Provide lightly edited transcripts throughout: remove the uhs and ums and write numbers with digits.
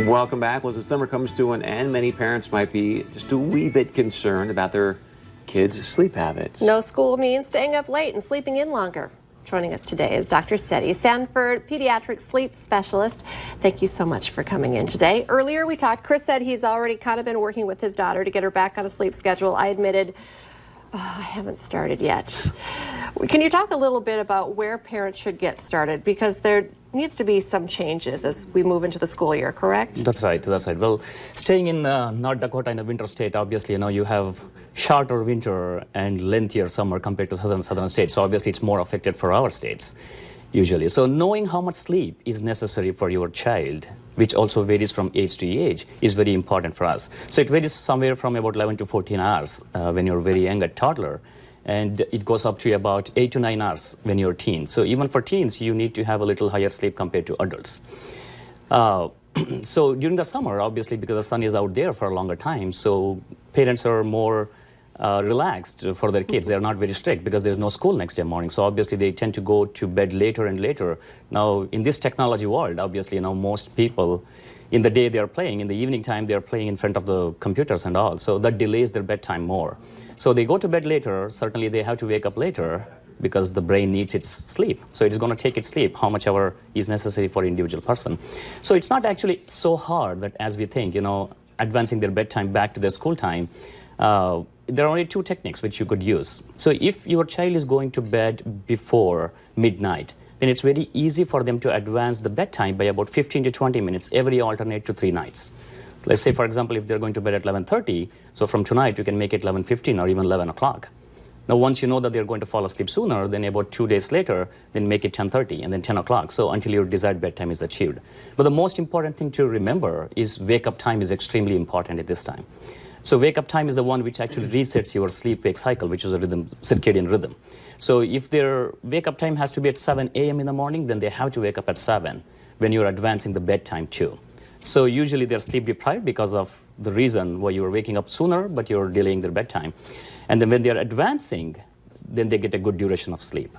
Welcome back. Well, as the summer comes to an end, many parents might be just a wee bit concerned about their kids' sleep habits. No school means staying up late and sleeping in longer. Joining us today is Dr. Sethi, Sanford pediatric sleep specialist. Thank you so much for coming in today. Earlier we talked, Chris said he's already kind of been working with his daughter to get her back on a sleep schedule. I admitted, I haven't started yet. Can you talk a little bit about where parents should get started? Because there needs to be some changes as we move into the school year, correct? That's right, that's right. Well, staying in North Dakota in a winter state, obviously, you have shorter winter and lengthier summer compared to southern states. So obviously it's more affected for our states, usually. So knowing how much sleep is necessary for your child, which also varies from age to age, is very important for us. So it varies somewhere from about 11 to 14 hours when you're very young, a toddler. And it goes up to about 8 to 9 hours when you're a teen. So even for teens, you need to have a little higher sleep compared to adults. So during the summer, obviously, because the sun is out there for a longer time, so parents are more relaxed for their kids. They're not very strict because there's no school next day morning. So obviously, they tend to go to bed later and later. Now, in this technology world, obviously, most people, in the day they're playing, in the evening time, they're playing in front of the computers and all. So that delays their bedtime more. So they go to bed later. Certainly, they have to wake up later because the brain needs its sleep. So it's going to take its sleep, how much ever is necessary for individual person. So it's not actually so hard that as we think, advancing their bedtime back to their school time. There are only two techniques which you could use. So if your child is going to bed before midnight, then it's very easy for them to advance the bedtime by about 15 to 20 minutes every alternate to 3 nights. Let's say, for example, if they're going to bed at 11:30, so from tonight you can make it 11:15 or even 11 o'clock. Now, once you know that they're going to fall asleep sooner, then about 2 days later, then make it 10:30 and then 10 o'clock, so until your desired bedtime is achieved. But the most important thing to remember is wake-up time is extremely important at this time. So wake-up time is the one which actually resets your sleep-wake cycle, which is a circadian rhythm. So if their wake-up time has to be at 7 a.m. in the morning, then they have to wake up at 7 when you're advancing the bedtime too. So usually they're sleep deprived because of the reason why you're waking up sooner, but you're delaying their bedtime. And then when they're advancing, then they get a good duration of sleep.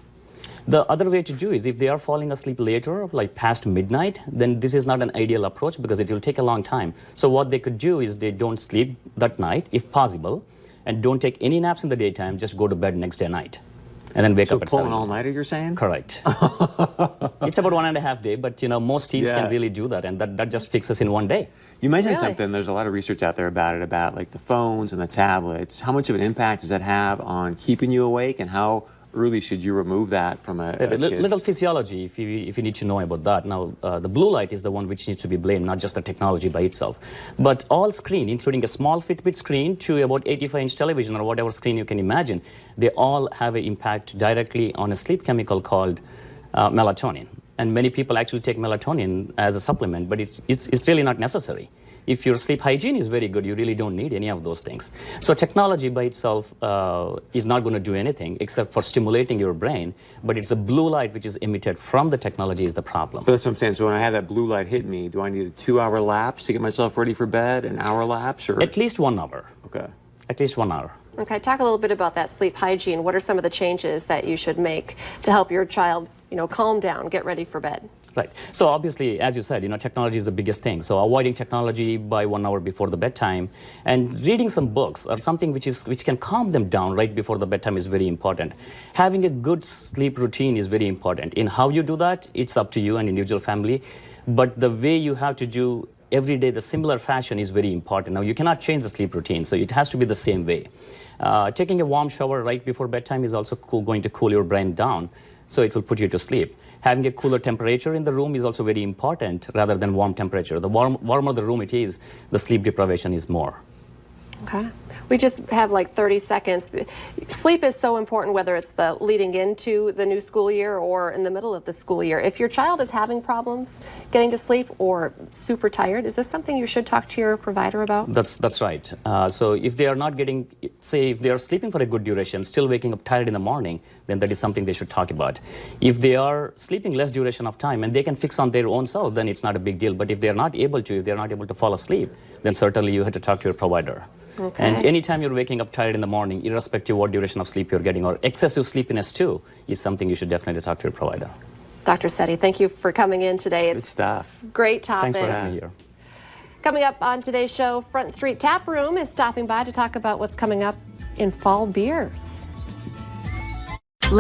The other way to do is if they are falling asleep later, like past midnight, then this is not an ideal approach because it will take a long time. So what they could do is they don't sleep that night, if possible, and don't take any naps in the daytime, just go to bed next day night. And then wake up at 7. So pull an all-nighter, you're saying? Correct. It's about 1.5 days, but most teens can really do that, and that just fixes in one day. You mentioned something, there's a lot of research out there about like the phones and the tablets. How much of an impact does that have on keeping you awake, and how early should you remove that from a little physiology, if you need to know about that. Now, the blue light is the one which needs to be blamed, not just the technology by itself. But all screen, including a small Fitbit screen to about 85-inch television or whatever screen you can imagine, they all have an impact directly on a sleep chemical called melatonin. And many people actually take melatonin as a supplement, but it's really not necessary. If your sleep hygiene is very good, you really don't need any of those things. So technology by itself is not going to do anything except for stimulating your brain, but it's a blue light which is emitted from the technology is the problem. But that's what I'm saying. So when I have that blue light hit me, do I need a 2-hour lapse to get myself ready for bed, an hour lapse? Or? At least 1 hour. Okay. At least 1 hour. Okay, talk a little bit about that sleep hygiene. What are some of the changes that you should make to help your child, calm down, get ready for bed? Right. So obviously, as you said, technology is the biggest thing. So avoiding technology by 1 hour before the bedtime and reading some books or something which can calm them down right before the bedtime is very important. Having a good sleep routine is very important. In how you do that, it's up to you and individual family. But the way you have to do every day, the similar fashion is very important. Now, you cannot change the sleep routine, so it has to be the same way. Taking a warm shower right before bedtime is also going to cool your brain down, so it will put you to sleep. Having a cooler temperature in the room is also very important rather than warm temperature. The warmer the room it is, the sleep deprivation is more. Okay. We just have like 30 seconds. Sleep is so important, whether it's the leading into the new school year or in the middle of the school year. If your child is having problems getting to sleep or super tired, is this something you should talk to your provider about? That's right. So if they are not getting, say, if they are sleeping for a good duration, still waking up tired in the morning, then that is something they should talk about. If they are sleeping less duration of time and they can fix on their own self, then it's not a big deal. But if they're not able to, if they're not able to fall asleep, then certainly you have to talk to your provider. Okay. And anytime you're waking up tired in the morning, irrespective of what duration of sleep you're getting, or excessive sleepiness too, is something you should definitely talk to your provider. Dr. Sethi, thank you for coming in today. Good stuff. Great topic. Thanks for having me here. Coming up on today's show, Front Street Tap Room is stopping by to talk about what's coming up in fall beers.